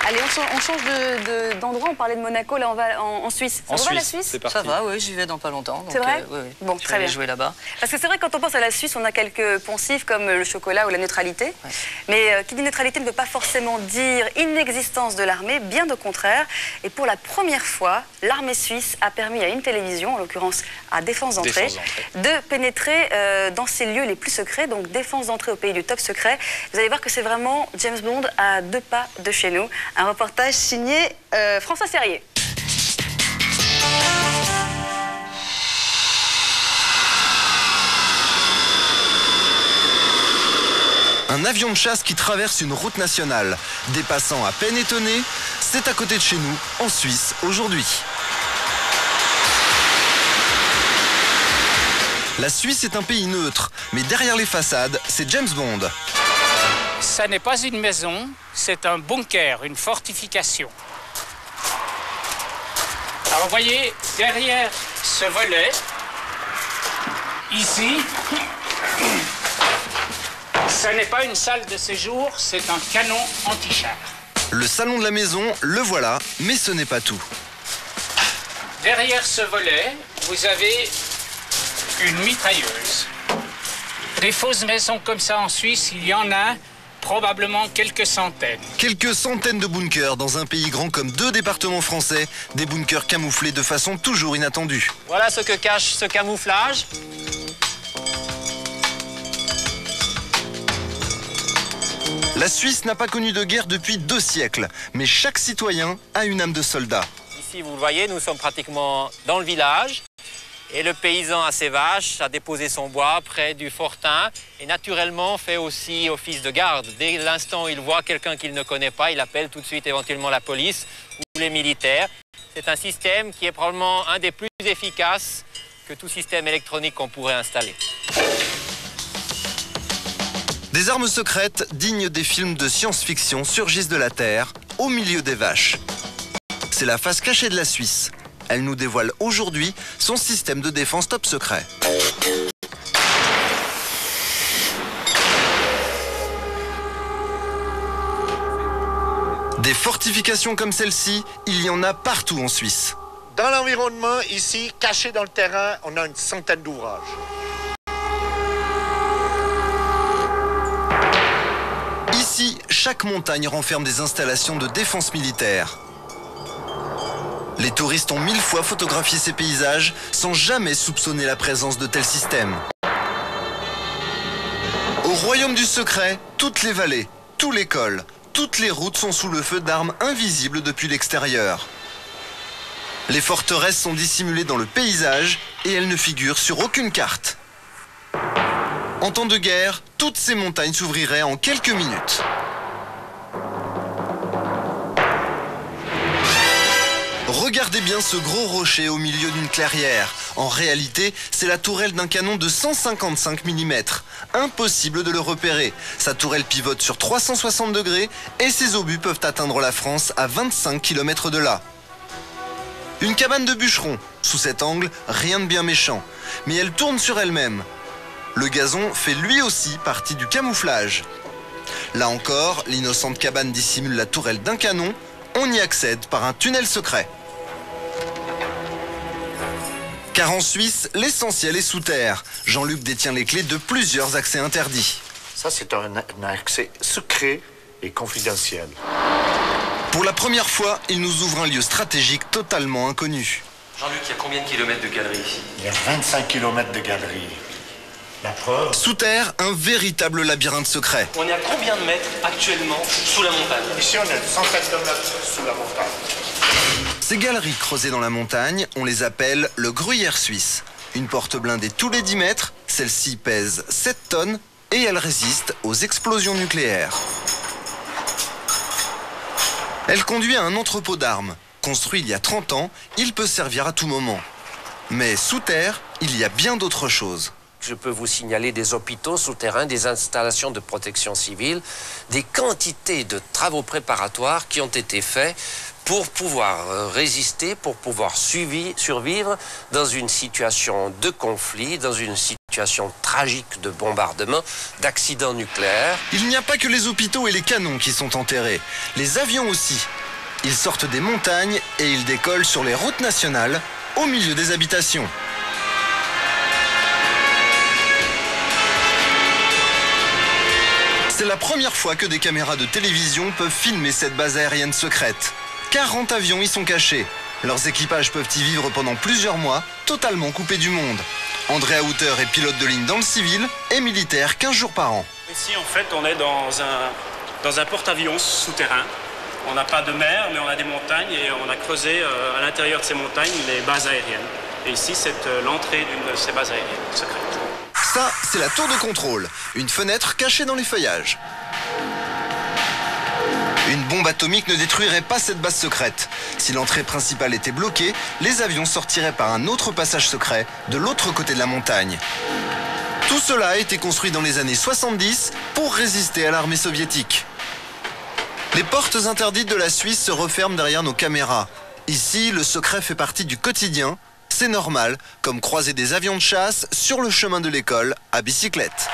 Allez, on change d'endroit. On parlait de Monaco, là on va en Suisse. Ça va la Suisse? C'est parti. Ça va, oui, j'y vais dans pas longtemps. C'est vrai? Oui. Bon, très bien. Jouer là-bas. Parce que c'est vrai, quand on pense à la Suisse, on a quelques poncifs comme le chocolat ou la neutralité. Ouais. Mais qui dit neutralité ne veut pas forcément dire inexistence de l'armée, bien au contraire. Et pour la première fois, l'armée suisse a permis à une télévision, en l'occurrence à Défense d'entrée, de pénétrer dans ses lieux les plus secrets, donc Défense d'entrée au pays du top secret. Vous allez voir que c'est vraiment James Bond à 2 pas de chez nous. Un reportage signé François Serrier. Un avion de chasse qui traverse une route nationale. Des passants à peine étonnés, c'est à côté de chez nous, en Suisse, aujourd'hui. La Suisse est un pays neutre, mais derrière les façades, c'est James Bond. Ça n'est pas une maison, c'est un bunker, une fortification. Alors vous voyez, derrière ce volet, ici, ce n'est pas une salle de séjour, c'est un canon anti-char. Le salon de la maison, le voilà, mais ce n'est pas tout. Derrière ce volet, vous avez une mitrailleuse. Des fausses maisons comme ça en Suisse, il y en a probablement quelques centaines. Quelques centaines de bunkers dans un pays grand comme 2 départements français, des bunkers camouflés de façon toujours inattendue. Voilà ce que cache ce camouflage. La Suisse n'a pas connu de guerre depuis 2 siècles, mais chaque citoyen a une âme de soldat. Ici, vous le voyez, nous sommes pratiquement dans le village. Et le paysan a ses vaches, a déposé son bois près du fortin et naturellement fait aussi office de garde. Dès l'instant où il voit quelqu'un qu'il ne connaît pas, il appelle tout de suite éventuellement la police ou les militaires. C'est un système qui est probablement un des plus efficaces que tout système électronique qu'on pourrait installer. Des armes secrètes dignes des films de science-fiction surgissent de la terre, au milieu des vaches. C'est la face cachée de la Suisse. Elle nous dévoile aujourd'hui son système de défense top secret. Des fortifications comme celle-ci, il y en a partout en Suisse. Dans l'environnement, ici, caché dans le terrain, on a une centaine d'ouvrages. Ici, chaque montagne renferme des installations de défense militaire. Les touristes ont 1000 fois photographié ces paysages sans jamais soupçonner la présence de tels systèmes. Au royaume du secret, toutes les vallées, tous les cols, toutes les routes sont sous le feu d'armes invisibles depuis l'extérieur. Les forteresses sont dissimulées dans le paysage et elles ne figurent sur aucune carte. En temps de guerre, toutes ces montagnes s'ouvriraient en quelques minutes. Regardez bien ce gros rocher au milieu d'une clairière. En réalité, c'est la tourelle d'un canon de 155 mm. Impossible de le repérer. Sa tourelle pivote sur 360 degrés et ses obus peuvent atteindre la France à 25 km de là. Une cabane de bûcheron. Sous cet angle, rien de bien méchant. Mais elle tourne sur elle-même. Le gazon fait lui aussi partie du camouflage. Là encore, l'innocente cabane dissimule la tourelle d'un canon. On y accède par un tunnel secret. Car en Suisse, l'essentiel est sous terre. Jean-Luc détient les clés de plusieurs accès interdits. Ça, c'est un accès secret et confidentiel. Pour la première fois, il nous ouvre un lieu stratégique totalement inconnu. Jean-Luc, il y a combien de kilomètres de galeries ici? Il y a 25 km de galeries. La preuve. Sous terre, un véritable labyrinthe secret. On est à combien de mètres actuellement sous la montagne? Ici, on est à 107 km sous la montagne. Ces galeries creusées dans la montagne, on les appelle le gruyère suisse. Une porte blindée tous les 10 mètres, celle-ci pèse 7 tonnes et elle résiste aux explosions nucléaires. Elle conduit à un entrepôt d'armes. Construit il y a 30 ans, il peut servir à tout moment. Mais sous terre, il y a bien d'autres choses. Je peux vous signaler des hôpitaux souterrains, des installations de protection civile, des quantités de travaux préparatoires qui ont été faits pour pouvoir résister, pour pouvoir survivre dans une situation de conflit, dans une situation situation tragique de bombardement, d'accident nucléaire. Il n'y a pas que les hôpitaux et les canons qui sont enterrés, les avions aussi. Ils sortent des montagnes et ils décollent sur les routes nationales, au milieu des habitations. C'est la première fois que des caméras de télévision peuvent filmer cette base aérienne secrète. 40 avions y sont cachés. Leurs équipages peuvent y vivre pendant plusieurs mois, totalement coupés du monde. Andrea Houter est pilote de ligne dans le civil et militaire 15 jours par an. Ici, en fait, on est dans un porte-avions souterrain. On n'a pas de mer, mais on a des montagnes et on a creusé à l'intérieur de ces montagnes les bases aériennes. Et ici, c'est l'entrée d'une de ces bases aériennes secrètes. Ça, c'est la tour de contrôle, une fenêtre cachée dans les feuillages. Une bombe atomique ne détruirait pas cette base secrète. Si l'entrée principale était bloquée, les avions sortiraient par un autre passage secret de l'autre côté de la montagne. Tout cela a été construit dans les années 70 pour résister à l'armée soviétique. Les portes interdites de la Suisse se referment derrière nos caméras. Ici, le secret fait partie du quotidien. C'est normal, comme croiser des avions de chasse sur le chemin de l'école à bicyclette.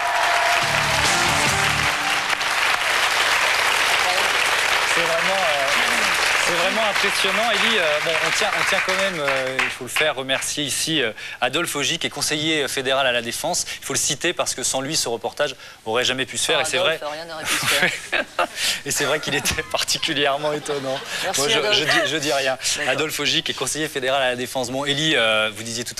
C'est vraiment impressionnant. Elie, bon, on tient quand même, il faut le faire, remercier ici Adolphe Augy, qui est conseiller fédéral à la Défense. Il faut le citer parce que sans lui, ce reportage n'aurait jamais pu se faire. Ah, et c'est vrai. Rien n'aurait pu se faire. Et c'est vrai qu'il était particulièrement étonnant. Merci, Moi, Adolphe. je dis rien. Adolphe Augy, qui est conseiller fédéral à la Défense. Bon, Elie, vous disiez tout à l'heure.